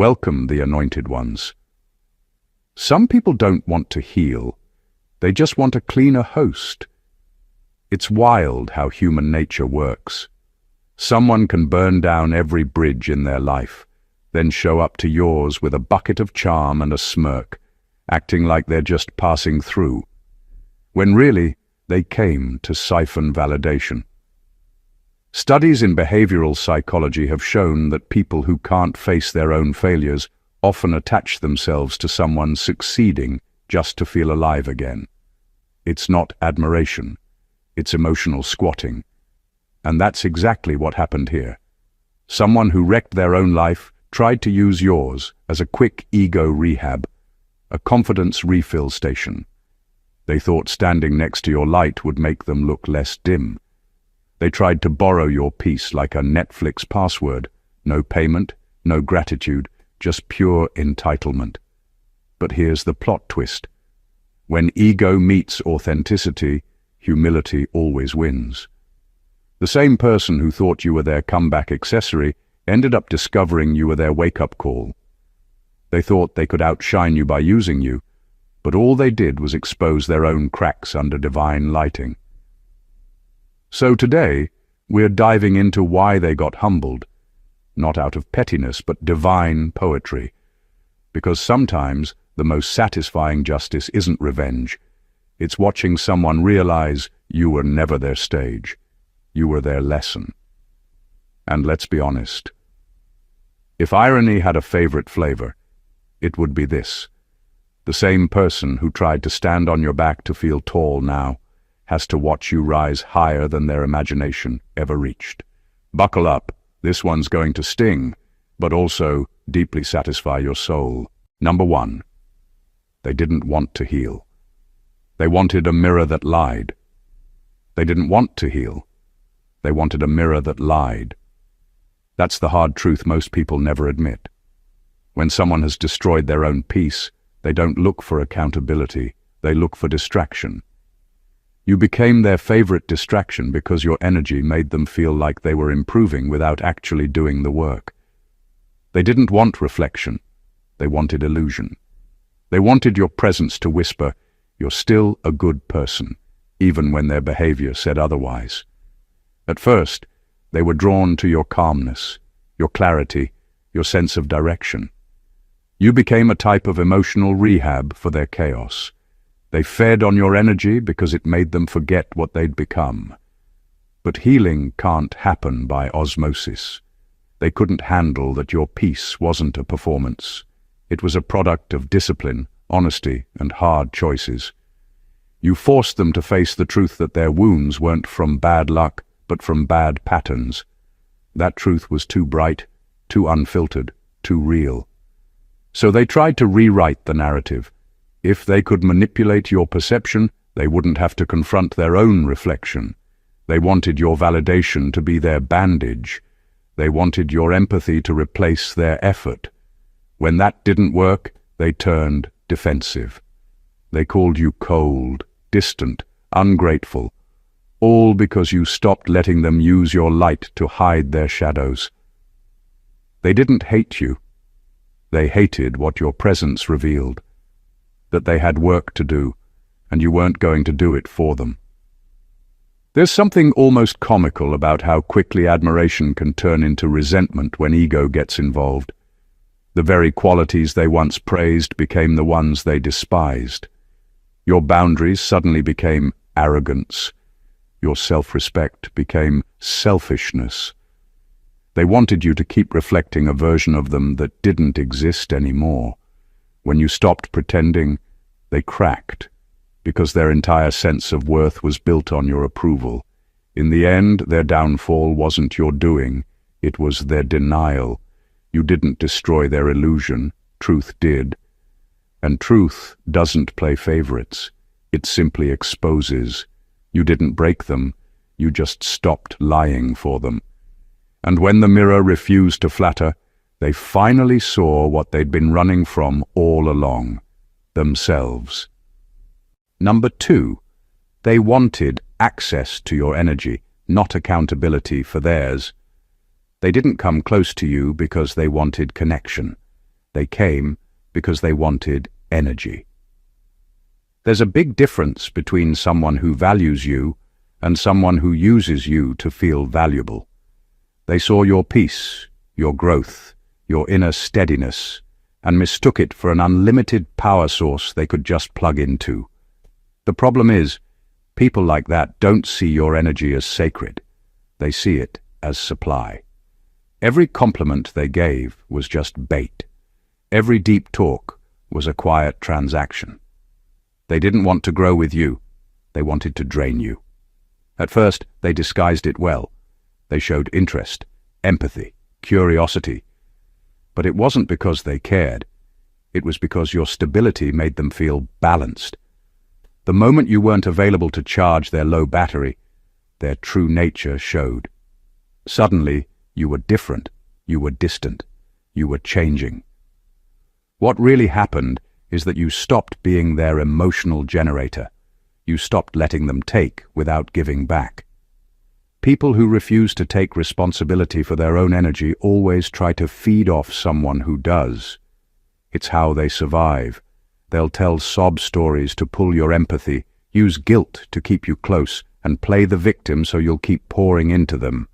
Welcome, the anointed ones. Some people don't want to heal. They just want a cleaner host. It's wild how human nature works. Someone can burn down every bridge in their life, then show up to yours with a bucket of charm and a smirk, acting like they're just passing through, when really they came to siphon validation. Studies in behavioral psychology have shown that people who can't face their own failures often attach themselves to someone succeeding just to feel alive again. It's not admiration, it's emotional squatting. And that's exactly what happened here. Someone who wrecked their own life tried to use yours as a quick ego rehab, a confidence refill station. They thought standing next to your light would make them look less dim. They tried to borrow your peace like a Netflix password. No payment, no gratitude, just pure entitlement. But here's the plot twist. When ego meets authenticity, humility always wins. The same person who thought you were their comeback accessory ended up discovering you were their wake-up call. They thought they could outshine you by using you, but all they did was expose their own cracks under divine lighting. So today, we're diving into why they got humbled, not out of pettiness, but divine poetry. Because sometimes the most satisfying justice isn't revenge. It's watching someone realize you were never their stage. You were their lesson. And let's be honest. If irony had a favorite flavor, it would be this. The same person who tried to stand on your back to feel tall now has to watch you rise higher than their imagination ever reached. Buckle up, this one's going to sting, but also deeply satisfy your soul. Number 1. They didn't want to heal. They wanted a mirror that lied. They didn't want to heal. They wanted a mirror that lied. That's the hard truth most people never admit. When someone has destroyed their own peace, they don't look for accountability, they look for distraction. You became their favorite distraction because your energy made them feel like they were improving without actually doing the work. They didn't want reflection. They wanted illusion. They wanted your presence to whisper, "You're still a good person," even when their behavior said otherwise. At first, they were drawn to your calmness, your clarity, your sense of direction. You became a type of emotional rehab for their chaos. They fed on your energy because it made them forget what they'd become. But healing can't happen by osmosis. They couldn't handle that your peace wasn't a performance. It was a product of discipline, honesty, and hard choices. You forced them to face the truth that their wounds weren't from bad luck, but from bad patterns. That truth was too bright, too unfiltered, too real. So they tried to rewrite the narrative. If they could manipulate your perception, they wouldn't have to confront their own reflection. They wanted your validation to be their bandage. They wanted your empathy to replace their effort. When that didn't work, they turned defensive. They called you cold, distant, ungrateful, all because you stopped letting them use your light to hide their shadows. They didn't hate you. They hated what your presence revealed. That they had work to do, and you weren't going to do it for them. There's something almost comical about how quickly admiration can turn into resentment when ego gets involved. The very qualities they once praised became the ones they despised. Your boundaries suddenly became arrogance. Your self-respect became selfishness. They wanted you to keep reflecting a version of them that didn't exist anymore. When you stopped pretending, they cracked, because their entire sense of worth was built on your approval. In the end, their downfall wasn't your doing, it was their denial. You didn't destroy their illusion, truth did. And truth doesn't play favorites, it simply exposes. You didn't break them, you just stopped lying for them. And when the mirror refused to flatter, they finally saw what they'd been running from all along, themselves. Number 2, they wanted access to your energy, not accountability for theirs. They didn't come close to you because they wanted connection. They came because they wanted energy. There's a big difference between someone who values you and someone who uses you to feel valuable. They saw your peace, your growth, your inner steadiness, and mistook it for an unlimited power source they could just plug into. The problem is, people like that don't see your energy as sacred. They see it as supply. Every compliment they gave was just bait. Every deep talk was a quiet transaction. They didn't want to grow with you. They wanted to drain you. At first, they disguised it well. They showed interest, empathy, curiosity. But it wasn't because they cared. It was because your stability made them feel balanced. The moment you weren't available to charge their low battery, their true nature showed. Suddenly, you were different. You were distant. You were changing. What really happened is that you stopped being their emotional generator. You stopped letting them take without giving back. People who refuse to take responsibility for their own energy always try to feed off someone who does. It's how they survive. They'll tell sob stories to pull your empathy, use guilt to keep you close, and play the victim so you'll keep pouring into them.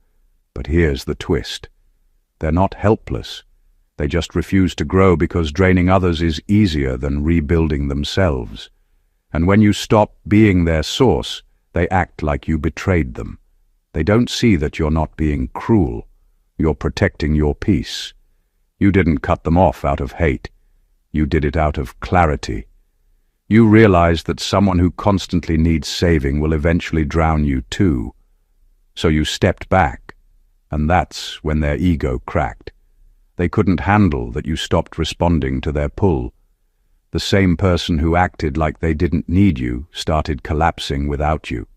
But here's the twist. They're not helpless. They just refuse to grow because draining others is easier than rebuilding themselves. And when you stop being their source, they act like you betrayed them. They don't see that you're not being cruel. You're protecting your peace. You didn't cut them off out of hate. You did it out of clarity. You realized that someone who constantly needs saving will eventually drown you too. So you stepped back, and that's when their ego cracked. They couldn't handle that you stopped responding to their pull. The same person who acted like they didn't need you started collapsing without you.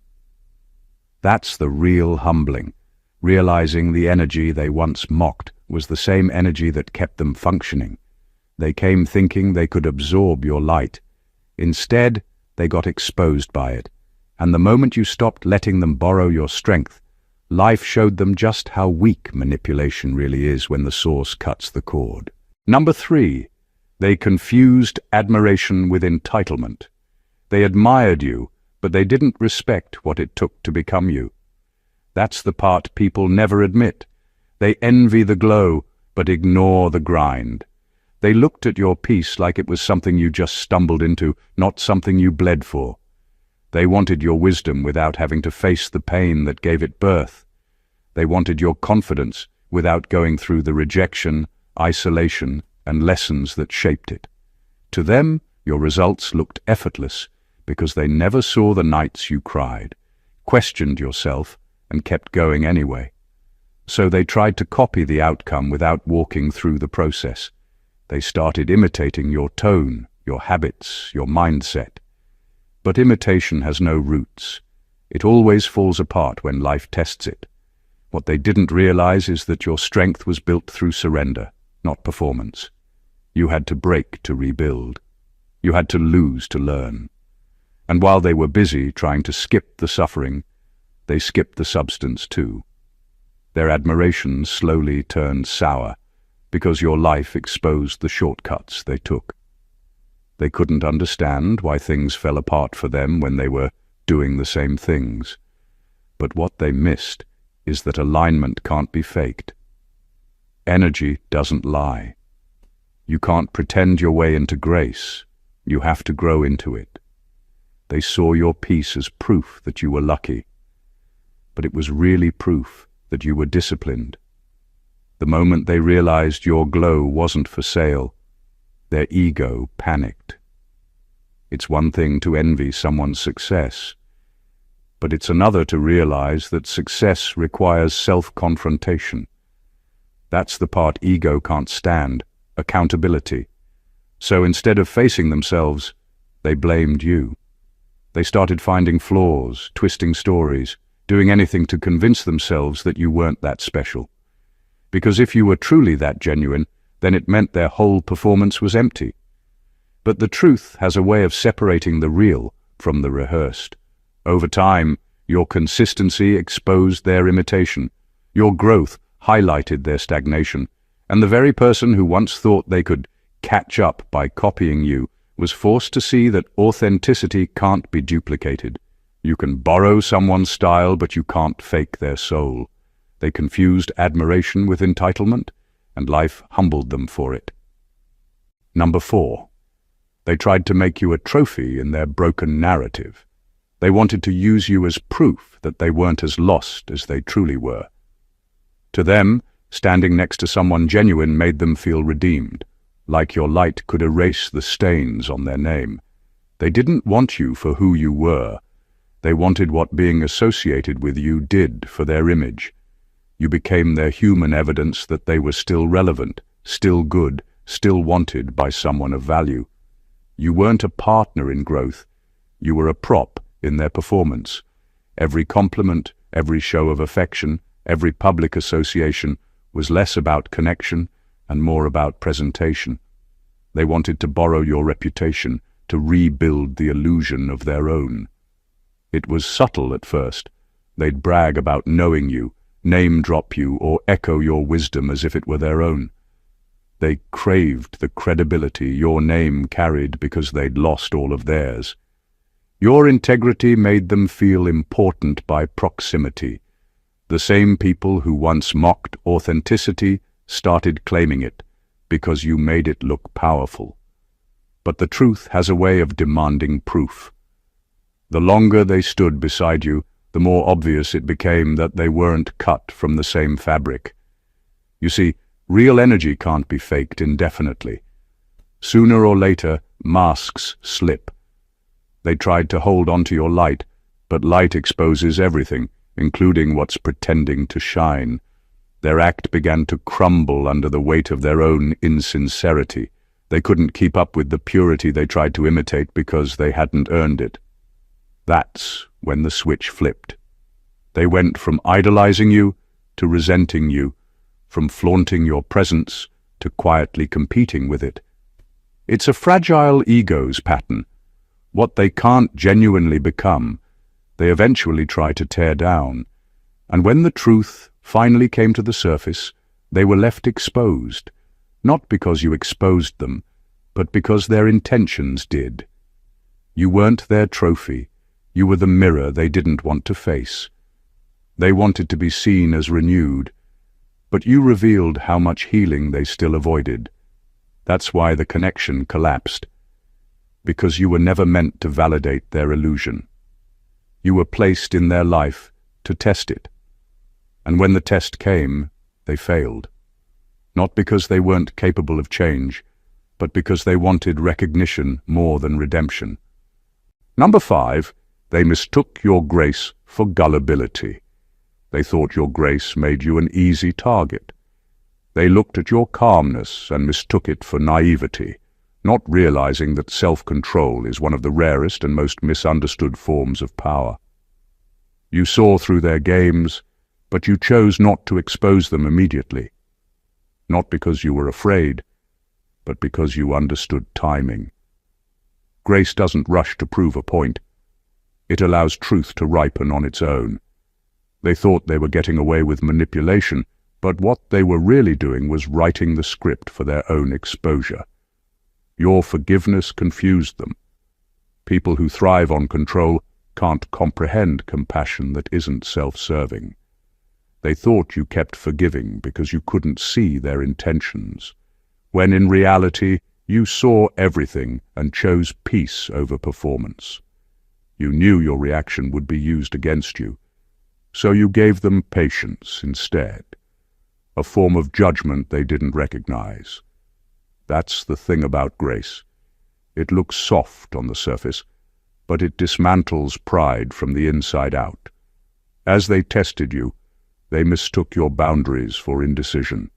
That's the real humbling, realizing the energy they once mocked was the same energy that kept them functioning. They came thinking they could absorb your light. Instead, they got exposed by it, and the moment you stopped letting them borrow your strength, life showed them just how weak manipulation really is when the source cuts the cord. Number 3, they confused admiration with entitlement. They admired you, but they didn't respect what it took to become you. That's the part people never admit. They envy the glow, but ignore the grind. They looked at your peace like it was something you just stumbled into, not something you bled for. They wanted your wisdom without having to face the pain that gave it birth. They wanted your confidence without going through the rejection, isolation, and lessons that shaped it. To them, your results looked effortless because they never saw the nights you cried, questioned yourself, and kept going anyway. So they tried to copy the outcome without walking through the process. They started imitating your tone, your habits, your mindset. But imitation has no roots. It always falls apart when life tests it. What they didn't realize is that your strength was built through surrender, not performance. You had to break to rebuild. You had to lose to learn. And while they were busy trying to skip the suffering, they skipped the substance too. Their admiration slowly turned sour because your life exposed the shortcuts they took. They couldn't understand why things fell apart for them when they were doing the same things. But what they missed is that alignment can't be faked. Energy doesn't lie. You can't pretend your way into grace. You have to grow into it. They saw your peace as proof that you were lucky, but it was really proof that you were disciplined. The moment they realized your glow wasn't for sale, their ego panicked. It's one thing to envy someone's success, but it's another to realize that success requires self-confrontation. That's the part ego can't stand, accountability. So instead of facing themselves, they blamed you. They started finding flaws, twisting stories, doing anything to convince themselves that you weren't that special. Because if you were truly that genuine, then it meant their whole performance was empty. But the truth has a way of separating the real from the rehearsed. Over time, your consistency exposed their imitation. Your growth highlighted their stagnation. And the very person who once thought they could catch up by copying you, was forced to see that authenticity can't be duplicated. You can borrow someone's style, but you can't fake their soul. They confused admiration with entitlement, and life humbled them for it. Number 4. They tried to make you a trophy in their broken narrative. They wanted to use you as proof that they weren't as lost as they truly were. To them, standing next to someone genuine made them feel redeemed, like your light could erase the stains on their name. They didn't want you for who you were. They wanted what being associated with you did for their image. You became their human evidence that they were still relevant, still good, still wanted by someone of value. You weren't a partner in growth. You were a prop in their performance. Every compliment, every show of affection, every public association was less about connection and more about presentation. They wanted to borrow your reputation, to rebuild the illusion of their own. It was subtle at first. They'd brag about knowing you, name-drop you, or echo your wisdom as if it were their own. They craved the credibility your name carried because they'd lost all of theirs. Your integrity made them feel important by proximity. The same people who once mocked authenticity started claiming it because you made it look powerful. But the truth has a way of demanding proof. The longer they stood beside you, the more obvious it became that they weren't cut from the same fabric. You see, real energy can't be faked indefinitely. Sooner or later, masks slip. They tried to hold onto your light, but light exposes everything, including what's pretending to shine. Their act began to crumble under the weight of their own insincerity. They couldn't keep up with the purity they tried to imitate because they hadn't earned it. That's when the switch flipped. They went from idolizing you to resenting you, from flaunting your presence to quietly competing with it. It's a fragile ego's pattern. What they can't genuinely become, they eventually try to tear down. And when the truth finally came to the surface, they were left exposed, not because you exposed them, but because their intentions did. You weren't their trophy. You were the mirror they didn't want to face. They wanted to be seen as renewed, but you revealed how much healing they still avoided. That's why the connection collapsed. Because you were never meant to validate their illusion. You were placed in their life to test it. And when the test came, they failed. Not because they weren't capable of change, but because they wanted recognition more than redemption. Number 5, they mistook your grace for gullibility. They thought your grace made you an easy target. They looked at your calmness and mistook it for naivety, not realizing that self-control is one of the rarest and most misunderstood forms of power. You saw through their games, but you chose not to expose them immediately. Not because you were afraid, but because you understood timing. Grace doesn't rush to prove a point. It allows truth to ripen on its own. They thought they were getting away with manipulation, but what they were really doing was writing the script for their own exposure. Your forgiveness confused them. People who thrive on control can't comprehend compassion that isn't self-serving. They thought you kept forgiving because you couldn't see their intentions, when in reality you saw everything and chose peace over performance. You knew your reaction would be used against you, so you gave them patience instead, a form of judgment they didn't recognize. That's the thing about grace. It looks soft on the surface, but it dismantles pride from the inside out. As they tested you, they mistook your boundaries for indecision.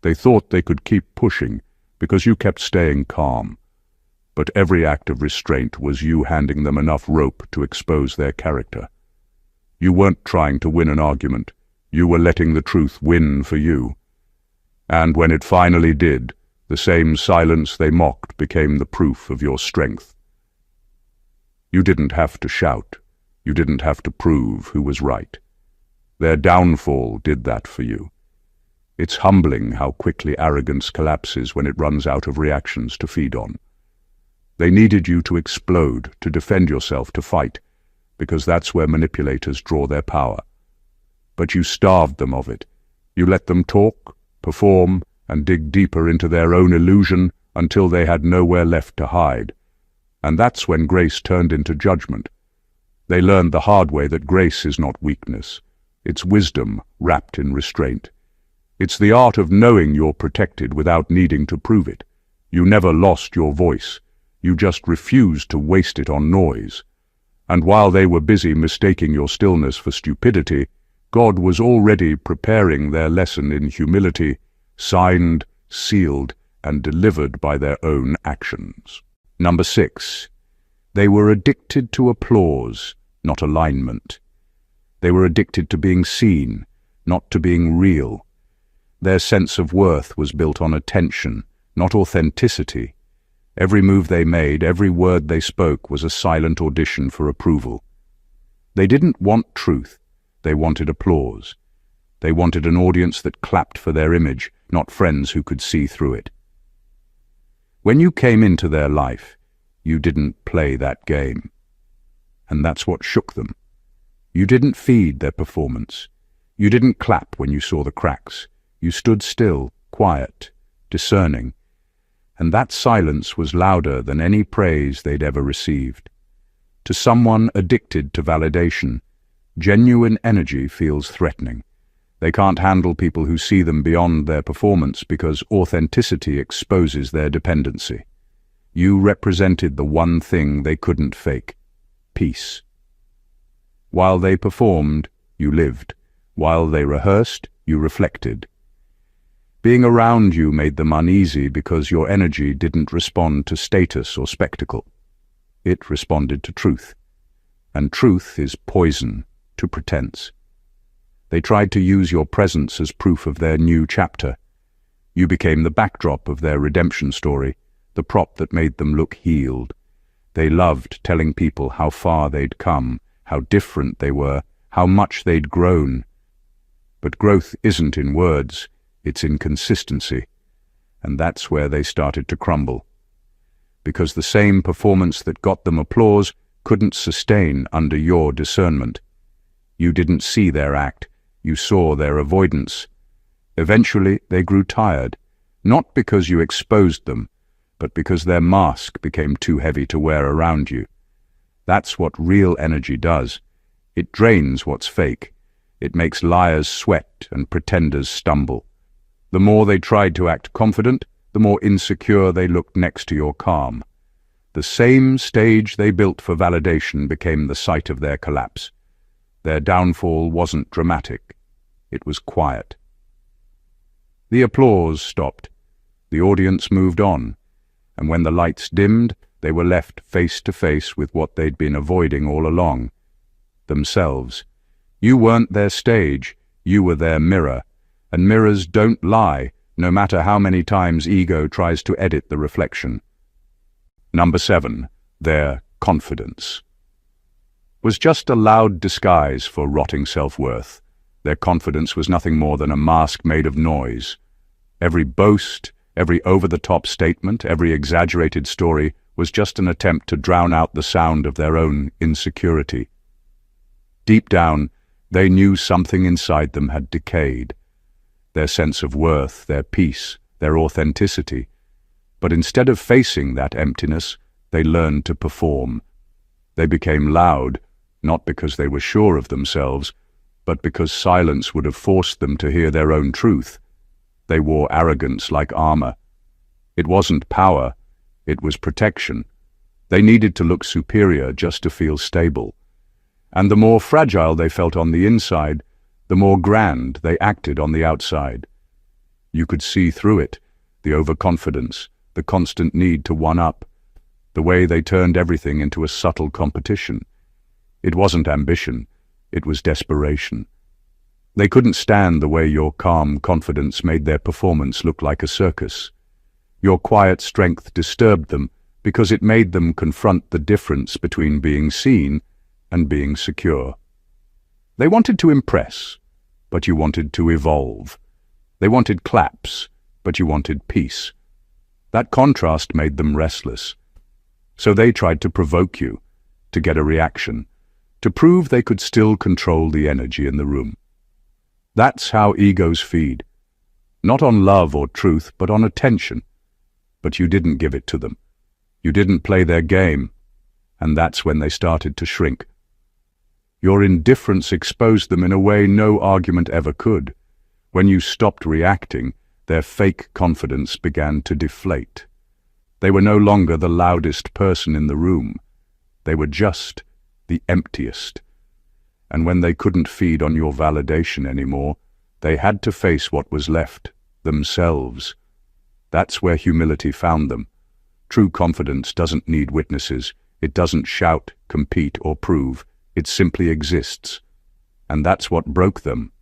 They thought they could keep pushing because you kept staying calm, but every act of restraint was you handing them enough rope to expose their character. You weren't trying to win an argument. You were letting the truth win for you. And when it finally did, the same silence they mocked became the proof of your strength. You didn't have to shout. You didn't have to prove who was right. Their downfall did that for you. It's humbling how quickly arrogance collapses when it runs out of reactions to feed on. They needed you to explode, to defend yourself, to fight, because that's where manipulators draw their power. But you starved them of it. You let them talk, perform, and dig deeper into their own illusion until they had nowhere left to hide. And that's when grace turned into judgment. They learned the hard way that grace is not weakness. It's wisdom wrapped in restraint. It's the art of knowing you're protected without needing to prove it. You never lost your voice. You just refused to waste it on noise. And while they were busy mistaking your stillness for stupidity, God was already preparing their lesson in humility, signed, sealed, and delivered by their own actions. Number 6. They were addicted to applause, not alignment. They were addicted to being seen, not to being real. Their sense of worth was built on attention, not authenticity. Every move they made, every word they spoke was a silent audition for approval. They didn't want truth. They wanted applause. They wanted an audience that clapped for their image, not friends who could see through it. When you came into their life, you didn't play that game. And that's what shook them. You didn't feed their performance. You didn't clap when you saw the cracks. You stood still, quiet, discerning. And that silence was louder than any praise they'd ever received. To someone addicted to validation, genuine energy feels threatening. They can't handle people who see them beyond their performance because authenticity exposes their dependency. You represented the one thing they couldn't fake: peace. While they performed, you lived. While they rehearsed, you reflected. Being around you made them uneasy because your energy didn't respond to status or spectacle. It responded to truth. And truth is poison to pretense. They tried to use your presence as proof of their new chapter. You became the backdrop of their redemption story, the prop that made them look healed. They loved telling people how far they'd come, how different they were, how much they'd grown. But growth isn't in words, it's in consistency. And that's where they started to crumble. Because the same performance that got them applause couldn't sustain under your discernment. You didn't see their act, you saw their avoidance. Eventually they grew tired, not because you exposed them, but because their mask became too heavy to wear around you. That's what real energy does. It drains what's fake. It makes liars sweat and pretenders stumble. The more they tried to act confident, the more insecure they looked next to your calm. The same stage they built for validation became the site of their collapse. Their downfall wasn't dramatic. It was quiet. The applause stopped. The audience moved on. And when the lights dimmed, they were left face to face with what they'd been avoiding all along: themselves. You weren't their stage, you were their mirror. And mirrors don't lie, no matter how many times ego tries to edit the reflection. Number 7. Their confidence was just a loud disguise for rotting self-worth. Their confidence was nothing more than a mask made of noise. Every boast, every over-the-top statement, every exaggerated story was just an attempt to drown out the sound of their own insecurity. Deep down, they knew something inside them had decayed. Their sense of worth, their peace, their authenticity. But instead of facing that emptiness, they learned to perform. They became loud, not because they were sure of themselves, but because silence would have forced them to hear their own truth. They wore arrogance like armor. It wasn't power, it was protection. They needed to look superior just to feel stable. And the more fragile they felt on the inside, the more grand they acted on the outside. You could see through it, the overconfidence, the constant need to one-up, the way they turned everything into a subtle competition. It wasn't ambition, it was desperation. They couldn't stand the way your calm confidence made their performance look like a circus. Your quiet strength disturbed them because it made them confront the difference between being seen and being secure. They wanted to impress, but you wanted to evolve. They wanted claps, but you wanted peace. That contrast made them restless. So they tried to provoke you, to get a reaction, to prove they could still control the energy in the room. That's how egos feed. Not on love or truth, but on attention. But you didn't give it to them. You didn't play their game, and that's when they started to shrink. Your indifference exposed them in a way no argument ever could. When you stopped reacting, their fake confidence began to deflate. They were no longer the loudest person in the room. They were just the emptiest. And when they couldn't feed on your validation anymore, they had to face what was left, themselves. That's where humility found them. True confidence doesn't need witnesses. It doesn't shout, compete, or prove. It simply exists. And that's what broke them.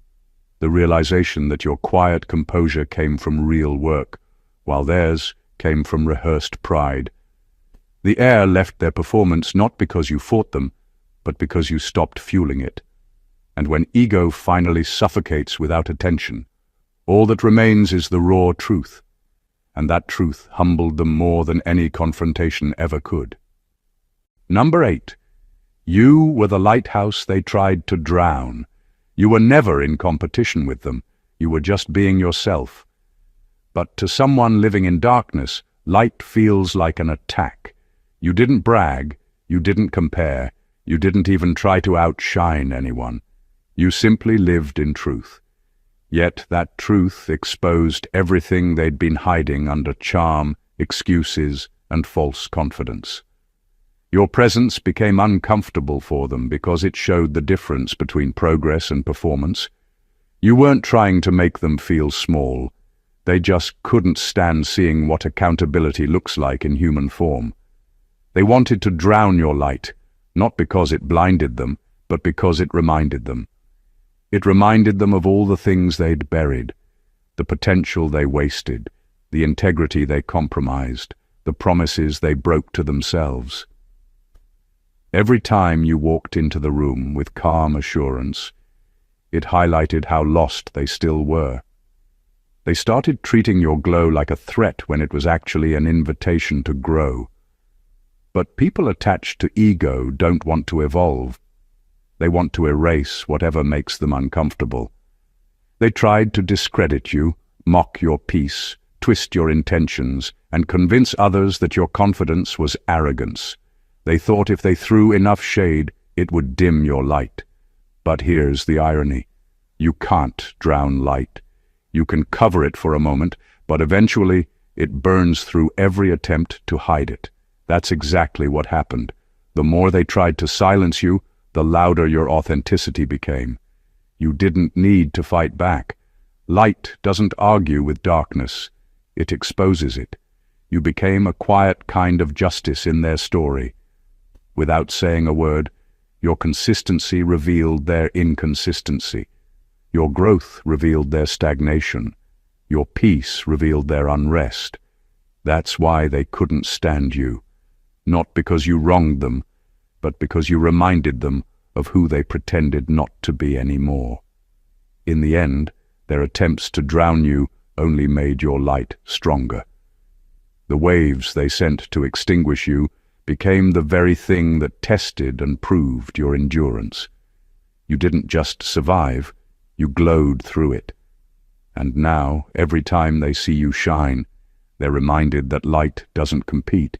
The realization that your quiet composure came from real work, while theirs came from rehearsed pride. The air left their performance not because you fought them, but because you stopped fueling it. And when ego finally suffocates without attention, all that remains is the raw truth. And that truth humbled them more than any confrontation ever could. Number 8. You were the lighthouse they tried to drown. You were never in competition with them. You were just being yourself. But to someone living in darkness, light feels like an attack. You didn't brag, you didn't compare, you didn't even try to outshine anyone. You simply lived in truth. Yet that truth exposed everything they'd been hiding under charm, excuses, and false confidence. Your presence became uncomfortable for them because it showed the difference between progress and performance. You weren't trying to make them feel small. They just couldn't stand seeing what accountability looks like in human form. They wanted to drown your light, not because it blinded them, but because it reminded them. It reminded them of all the things they'd buried, the potential they wasted, the integrity they compromised, the promises they broke to themselves. Every time you walked into the room with calm assurance, it highlighted how lost they still were. They started treating your glow like a threat when it was actually an invitation to grow. But people attached to ego don't want to evolve. They want to erase whatever makes them uncomfortable. They tried to discredit you, mock your peace, twist your intentions, and convince others that your confidence was arrogance. They thought if they threw enough shade, it would dim your light. But here's the irony. You can't drown light. You can cover it for a moment, but eventually it burns through every attempt to hide it. That's exactly what happened. The more they tried to silence you, the louder your authenticity became. You didn't need to fight back. Light doesn't argue with darkness. It exposes it. You became a quiet kind of justice in their story. Without saying a word, your consistency revealed their inconsistency. Your growth revealed their stagnation. Your peace revealed their unrest. That's why they couldn't stand you. Not because you wronged them, but because you reminded them of who they pretended not to be anymore. In the end, their attempts to drown you only made your light stronger. The waves they sent to extinguish you became the very thing that tested and proved your endurance. You didn't just survive, you glowed through it. And now, every time they see you shine, they're reminded that light doesn't compete.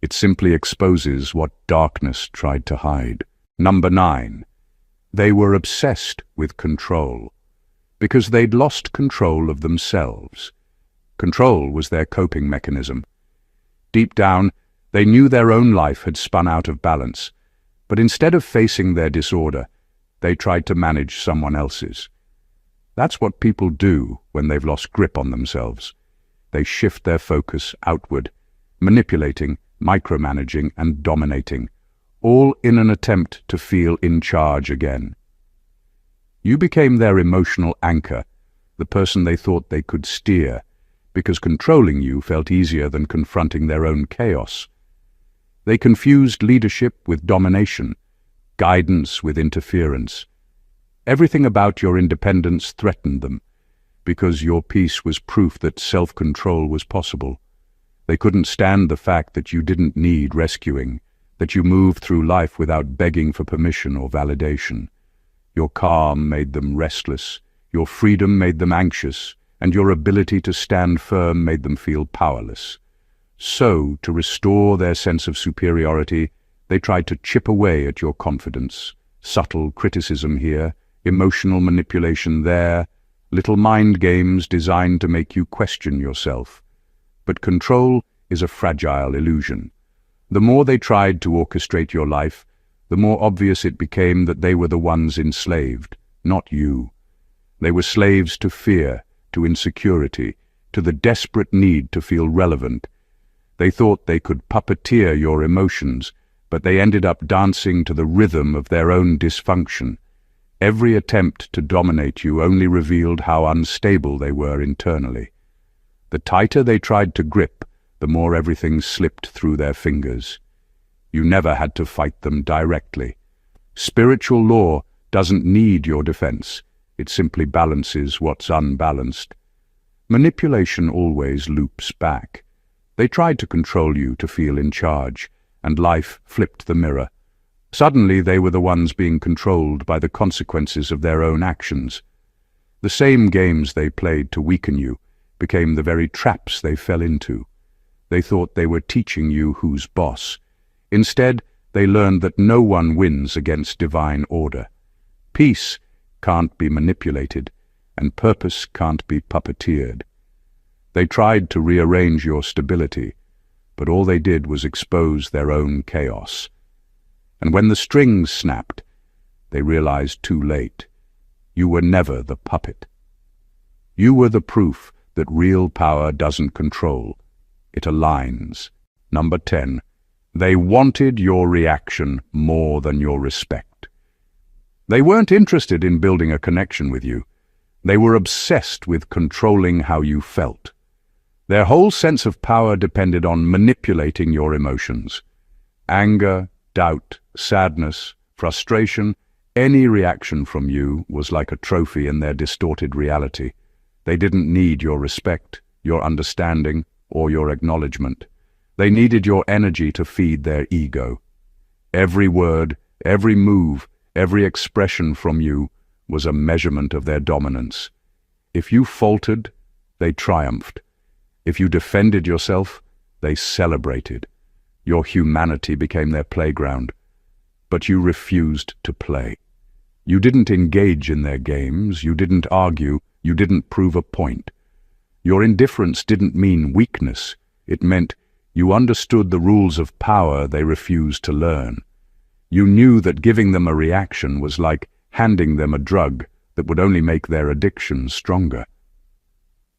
It simply exposes what darkness tried to hide. Number 9. They were obsessed with control, because they'd lost control of themselves. Control was their coping mechanism. Deep down, they knew their own life had spun out of balance, but instead of facing their disorder, they tried to manage someone else's. That's what people do when they've lost grip on themselves. They shift their focus outward, manipulating, micromanaging, and dominating, all in an attempt to feel in charge again. You became their emotional anchor, the person they thought they could steer, because controlling you felt easier than confronting their own chaos. They confused leadership with domination, guidance with interference. Everything about your independence threatened them. because your peace was proof that self-control was possible. They couldn't stand the fact that you didn't need rescuing, that you moved through life without begging for permission or validation. Your calm made them restless, your freedom made them anxious, and your ability to stand firm made them feel powerless. So, to restore their sense of superiority, they tried to chip away at your confidence. Subtle criticism here, emotional manipulation there, little mind games designed to make you question yourself. But control is a fragile illusion. The more they tried to orchestrate your life, the more obvious it became that they were the ones enslaved, not you. They were slaves to fear, to insecurity, to the desperate need to feel relevant. They thought they could puppeteer your emotions, but they ended up dancing to the rhythm of their own dysfunction. Every attempt to dominate you only revealed how unstable they were internally. The tighter they tried to grip, the more everything slipped through their fingers. You never had to fight them directly. Spiritual law doesn't need your defense. It simply balances what's unbalanced. Manipulation always loops back. They tried to control you to feel in charge, and life flipped the mirror. Suddenly they were the ones being controlled by the consequences of their own actions. The same games they played to weaken you became the very traps they fell into. They thought they were teaching you who's boss. Instead, they learned that no one wins against divine order. Peace can't be manipulated, and purpose can't be puppeteered. They tried to rearrange your stability, but all they did was expose their own chaos. And when the strings snapped, they realized too late. You were never the puppet. You were the proof that real power doesn't control. It aligns. Number 10. They wanted your reaction more than your respect. They weren't interested in building a connection with you. They were obsessed with controlling how you felt. Their whole sense of power depended on manipulating your emotions. Anger, doubt, sadness, frustration, any reaction from you was like a trophy in their distorted reality. They didn't need your respect, your understanding, or your acknowledgement. They needed your energy to feed their ego. Every word, every move, every expression from you was a measurement of their dominance. If you faltered, they triumphed. If you defended yourself, they celebrated. Your humanity became their playground. But you refused to play. You didn't engage in their games, you didn't argue, you didn't prove a point. Your indifference didn't mean weakness. It meant you understood the rules of power they refused to learn. You knew that giving them a reaction was like handing them a drug that would only make their addiction stronger.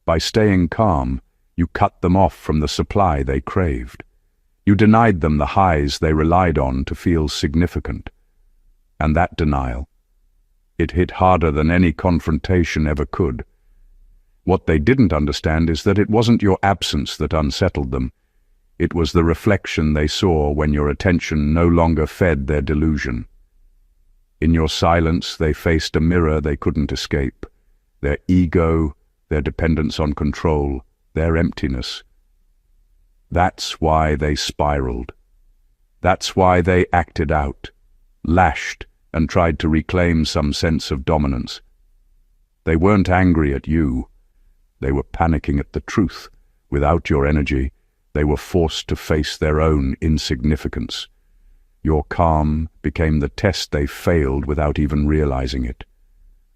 By staying calm, you cut them off from the supply they craved. You denied them the highs they relied on to feel significant. And that denial, it hit harder than any confrontation ever could. What they didn't understand is that it wasn't your absence that unsettled them. It was the reflection they saw when your attention no longer fed their delusion. In your silence, they faced a mirror they couldn't escape. Their ego, their dependence on control, their emptiness. That's why they spiraled. That's why they acted out, lashed, and tried to reclaim some sense of dominance. They weren't angry at you. They were panicking at the truth. Without your energy, they were forced to face their own insignificance. Your calm became the test they failed without even realizing it.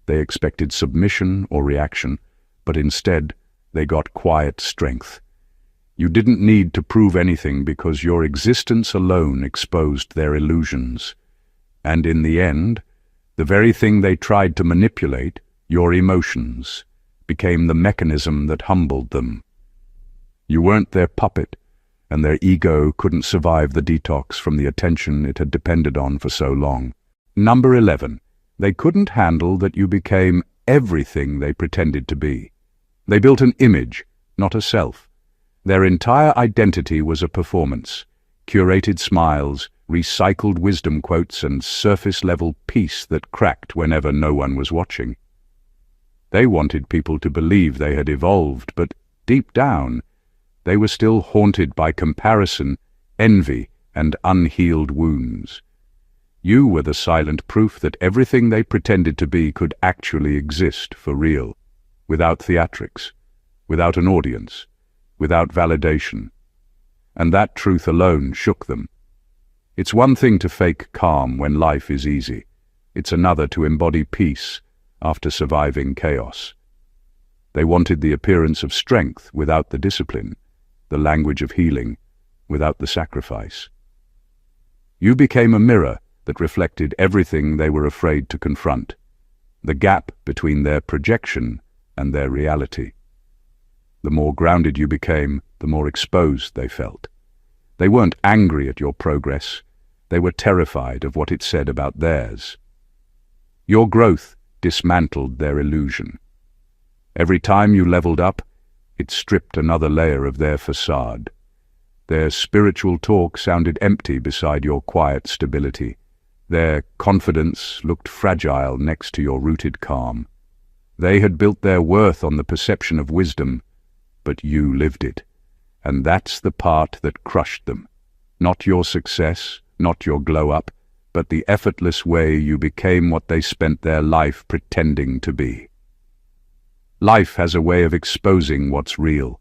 They expected submission or reaction, but instead they got quiet strength. You didn't need to prove anything because your existence alone exposed their illusions. And in the end, the very thing they tried to manipulate, your emotions, became the mechanism that humbled them. You weren't their puppet, and their ego couldn't survive the detox from the attention it had depended on for so long. Number 11. They couldn't handle that you became everything they pretended to be. They built an image, not a self. Their entire identity was a performance. Curated smiles, recycled wisdom quotes, and surface-level peace that cracked whenever no one was watching. They wanted people to believe they had evolved, but deep down, they were still haunted by comparison, envy, and unhealed wounds. You were the silent proof that everything they pretended to be could actually exist for real, without theatrics, without an audience, without validation. And that truth alone shook them. It's one thing to fake calm when life is easy. It's another to embody peace after surviving chaos. They wanted the appearance of strength without the discipline, the language of healing without the sacrifice. You became a mirror that reflected everything they were afraid to confront, the gap between their projection and their reality. The more grounded you became, the more exposed they felt. They weren't angry at your progress, they were terrified of what it said about theirs. Your growth dismantled their illusion. Every time you leveled up, it stripped another layer of their facade. Their spiritual talk sounded empty beside your quiet stability. Their confidence looked fragile next to your rooted calm. They had built their worth on the perception of wisdom, but you lived it. And that's the part that crushed them. Not your success, not your glow-up, but the effortless way you became what they spent their life pretending to be. Life has a way of exposing what's real.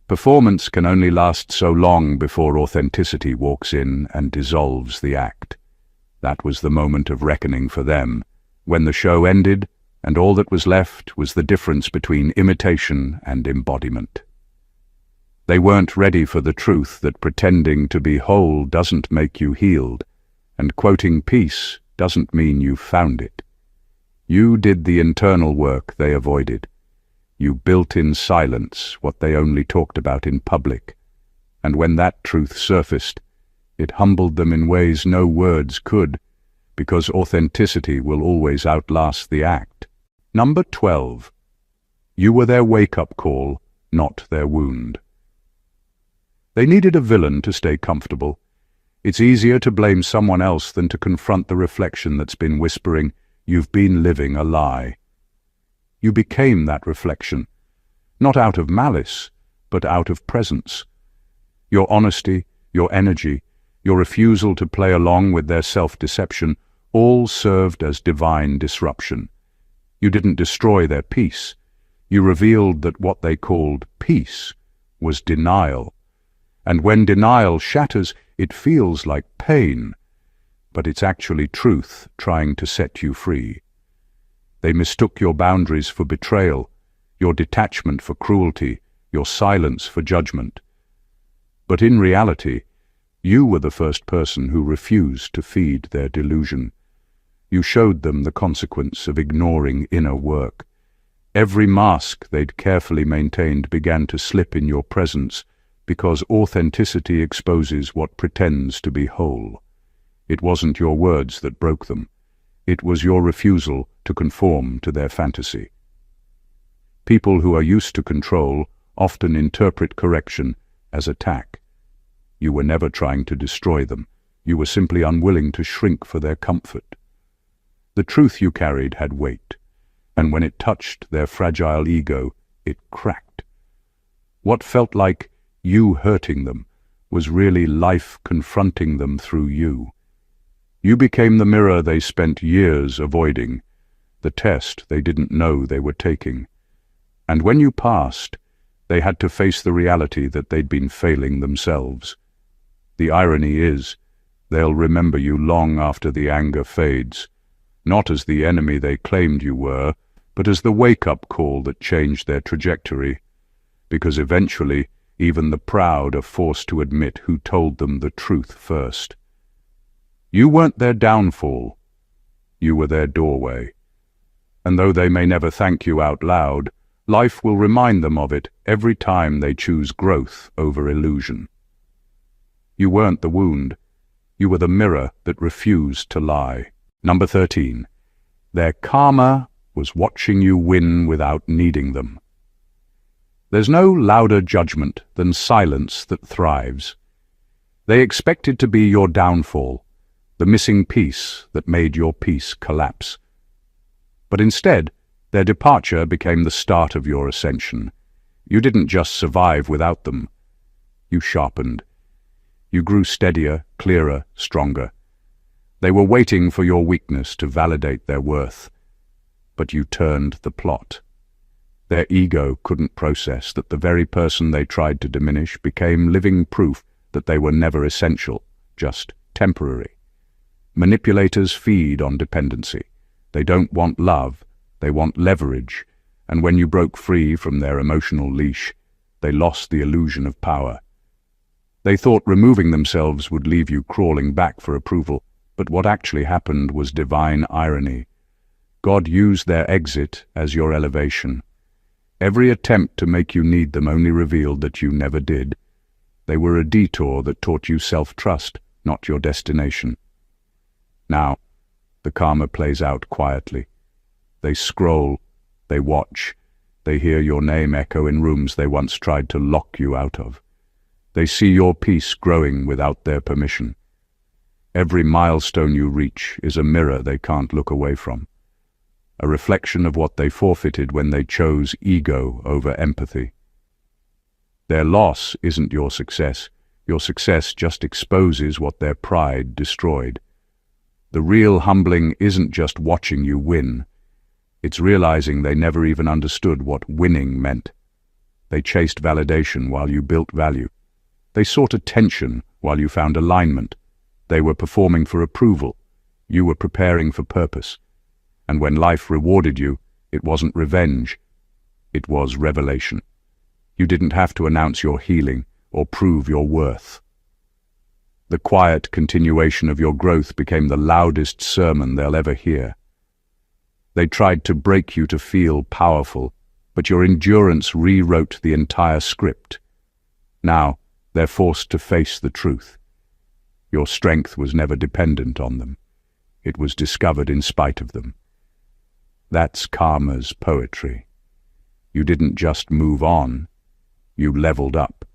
Performance can only last so long before authenticity walks in and dissolves the act. That was the moment of reckoning for them, when the show ended and all that was left was the difference between imitation and embodiment. They weren't ready for the truth that pretending to be whole doesn't make you healed, and quoting peace doesn't mean you found it. You did the internal work they avoided. You built in silence what they only talked about in public, and when that truth surfaced, it humbled them in ways no words could, because authenticity will always outlast the act. Number 12. You were their wake-up call, not their wound. They needed a villain to stay comfortable. It's easier to blame someone else than to confront the reflection that's been whispering, "You've been living a lie." You became that reflection, not out of malice, but out of presence. Your honesty, your energy, your refusal to play along with their self-deception all served as divine disruption. You didn't destroy their peace. You revealed that what they called peace was denial. And when denial shatters, it feels like pain, but it's actually truth trying to set you free. They mistook your boundaries for betrayal, your detachment for cruelty, your silence for judgment. But in reality, you were the first person who refused to feed their delusion. You showed them the consequence of ignoring inner work. Every mask they'd carefully maintained began to slip in your presence, because authenticity exposes what pretends to be whole. It wasn't your words that broke them. It was your refusal to conform to their fantasy. People who are used to control often interpret correction as attack. You were never trying to destroy them. You were simply unwilling to shrink for their comfort. The truth you carried had weight, and when it touched their fragile ego, it cracked. What felt like you hurting them was really life confronting them through you. You became the mirror they spent years avoiding, the test they didn't know they were taking. And when you passed, they had to face the reality that they'd been failing themselves. The irony is, they'll remember you long after the anger fades, not as the enemy they claimed you were, but as the wake-up call that changed their trajectory, because eventually even the proud are forced to admit who told them the truth first. You weren't their downfall, you were their doorway. And though they may never thank you out loud, life will remind them of it every time they choose growth over illusion. You weren't the wound, you were the mirror that refused to lie. Number 13. Their karma was watching you win without needing them. There's no louder judgment than silence that thrives. They expected to be your downfall, the missing piece that made your peace collapse. But instead, Their departure became the start of your ascension. You didn't just survive without them. You sharpened. You grew steadier, clearer, stronger. They were waiting for your weakness to validate their worth. But you turned the plot. Their ego couldn't process that the very person they tried to diminish became living proof that they were never essential, just temporary. Manipulators feed on dependency. They don't want love, they want leverage, and when you broke free from their emotional leash, they lost the illusion of power. They thought removing themselves would leave you crawling back for approval, but what actually happened was divine irony. God used their exit as your elevation. Every attempt to make you need them only revealed that you never did. They were a detour that taught you self-trust, not your destination. Now, the karma plays out quietly. They scroll, they watch, they hear your name echo in rooms they once tried to lock you out of. They see your peace growing without their permission. Every milestone you reach is a mirror they can't look away from, a reflection of what they forfeited when they chose ego over empathy. Their loss isn't your success. Your success just exposes what their pride destroyed. The real humbling isn't just watching you win. It's realizing they never even understood what winning meant. They chased validation while you built value. They sought attention while you found alignment. They were performing for approval. You were preparing for purpose. And when life rewarded you, it wasn't revenge. It was revelation. You didn't have to announce your healing or prove your worth. The quiet continuation of your growth became the loudest sermon they'll ever hear. They tried to break you to feel powerful, but your endurance rewrote the entire script. Now, they're forced to face the truth. Your strength was never dependent on them. It was discovered in spite of them. That's karma's poetry. You didn't just move on, you leveled up.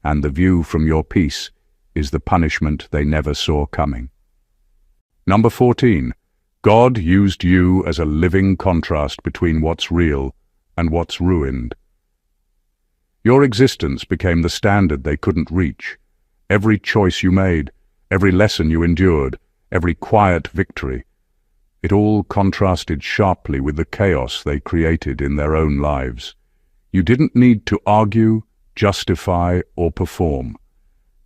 And the view from your peace is the punishment they never saw coming. Number 14. God used you as a living contrast between what's real and what's ruined. Your existence became the standard they couldn't reach. Every choice you made, every lesson you endured, every quiet victory, it all contrasted sharply with the chaos they created in their own lives. You didn't need to argue, justify, or perform.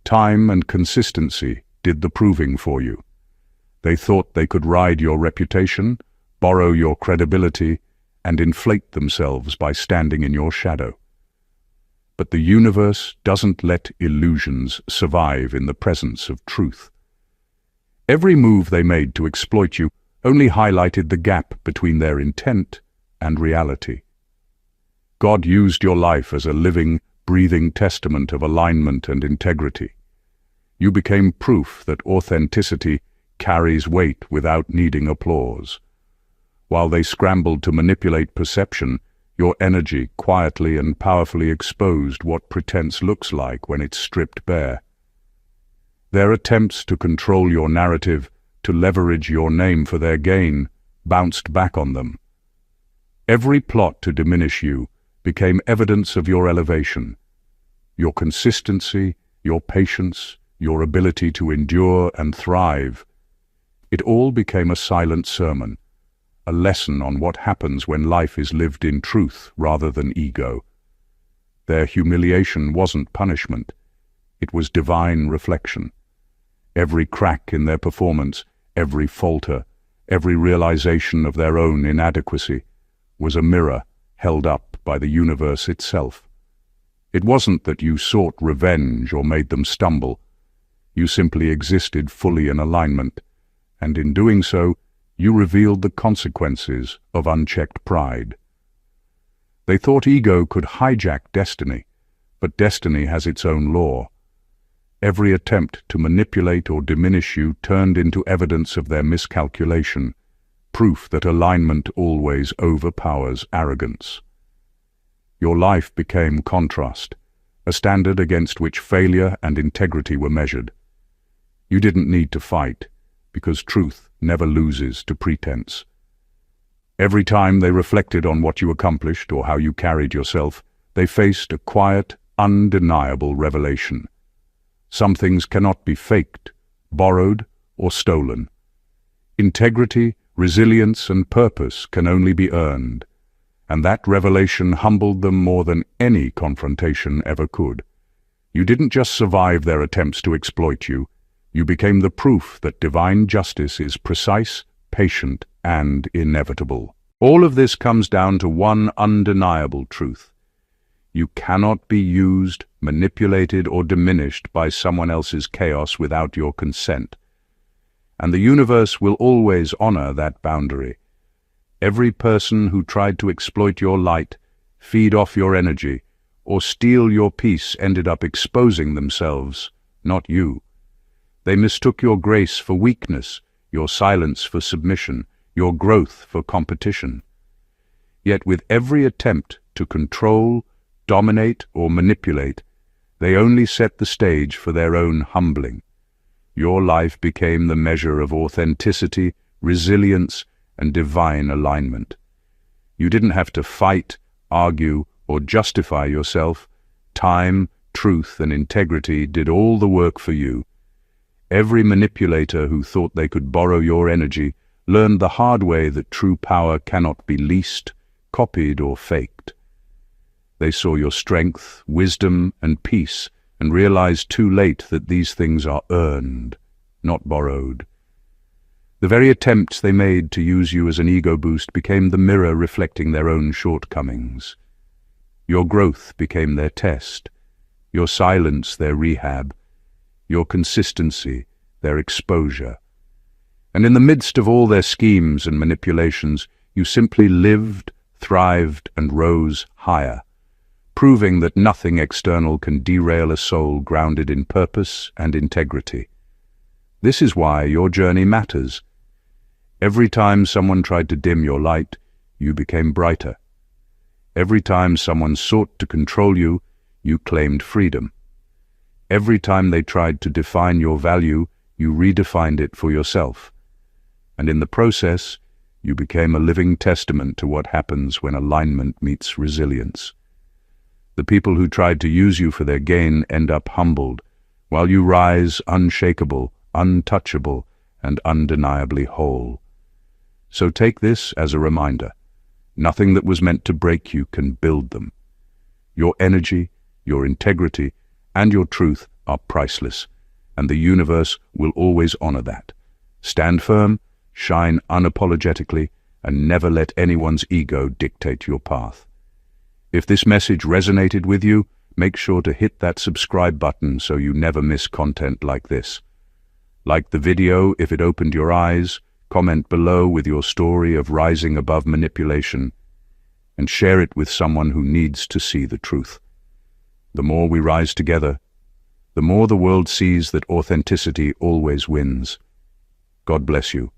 Time and consistency did the proving for you. They thought they could ride your reputation, borrow your credibility, and inflate themselves by standing in your shadow. But the universe doesn't let illusions survive in the presence of truth. Every move they made to exploit you only highlighted the gap between their intent and reality. God used your life as a living, breathing testament of alignment and integrity. You became proof that authenticity carries weight without needing applause. While they scrambled to manipulate perception, your energy quietly and powerfully exposed what pretense looks like when it's stripped bare. Their attempts to control your narrative, to leverage your name for their gain, bounced back on them. Every plot to diminish you became evidence of your elevation. Your consistency, your patience, your ability to endure and thrive. It all became a silent sermon, a lesson on what happens when life is lived in truth rather than ego. Their humiliation wasn't punishment. It was divine reflection. Every crack in their performance, every falter, every realization of their own inadequacy was a mirror held up by the universe itself. It wasn't that you sought revenge or made them stumble. You simply existed fully in alignment, and in doing so, you revealed the consequences of unchecked pride. They thought ego could hijack destiny, but destiny has its own law. Every attempt to manipulate or diminish you turned into evidence of their miscalculation, proof that alignment always overpowers arrogance. Your life became contrast, a standard against which failure and integrity were measured. You didn't need to fight, because truth never loses to pretense. Every time they reflected on what you accomplished or how you carried yourself, they faced a quiet, undeniable revelation. Some things cannot be faked, borrowed, or stolen. Integrity, resilience, and purpose can only be earned, and that revelation humbled them more than any confrontation ever could. You didn't just survive their attempts to exploit you, you became the proof that divine justice is precise, patient, and inevitable. All of this comes down to one undeniable truth. You cannot be used, manipulated, or diminished by someone else's chaos without your consent. And the universe will always honor that boundary. Every person who tried to exploit your light, feed off your energy, or steal your peace ended up exposing themselves, not you. They mistook your grace for weakness, your silence for submission, your growth for competition. Yet with every attempt to control, dominate, or manipulate, they only set the stage for their own humbling. Your life became the measure of authenticity, resilience, and divine alignment. You didn't have to fight, argue, or justify yourself. Time, truth, and integrity did all the work for you. Every manipulator who thought they could borrow your energy learned the hard way that true power cannot be leased, copied, or faked. They saw your strength, wisdom, and peace, and realized too late that these things are earned, not borrowed. The very attempts they made to use you as an ego boost became the mirror reflecting their own shortcomings. Your growth became their test, your silence their rehab, your consistency their exposure. And in the midst of all their schemes and manipulations, you simply lived, thrived, and rose higher, proving that nothing external can derail a soul grounded in purpose and integrity. This is why your journey matters. Every time someone tried to dim your light, you became brighter. Every time someone sought to control you, you claimed freedom. Every time they tried to define your value, you redefined it for yourself. And in the process, you became a living testament to what happens when alignment meets resilience. The people who tried to use you for their gain end up humbled, while you rise unshakable, untouchable, and undeniably whole. So take this as a reminder. Nothing that was meant to break you can build them. Your energy, your integrity, and your truth are priceless, and the universe will always honor that. Stand firm, shine unapologetically, and never let anyone's ego dictate your path. If this message resonated with you, make sure to hit that subscribe button so you never miss content like this. Like the video if it opened your eyes, comment below with your story of rising above manipulation, and share it with someone who needs to see the truth. The more we rise together, the more the world sees that authenticity always wins. God bless you.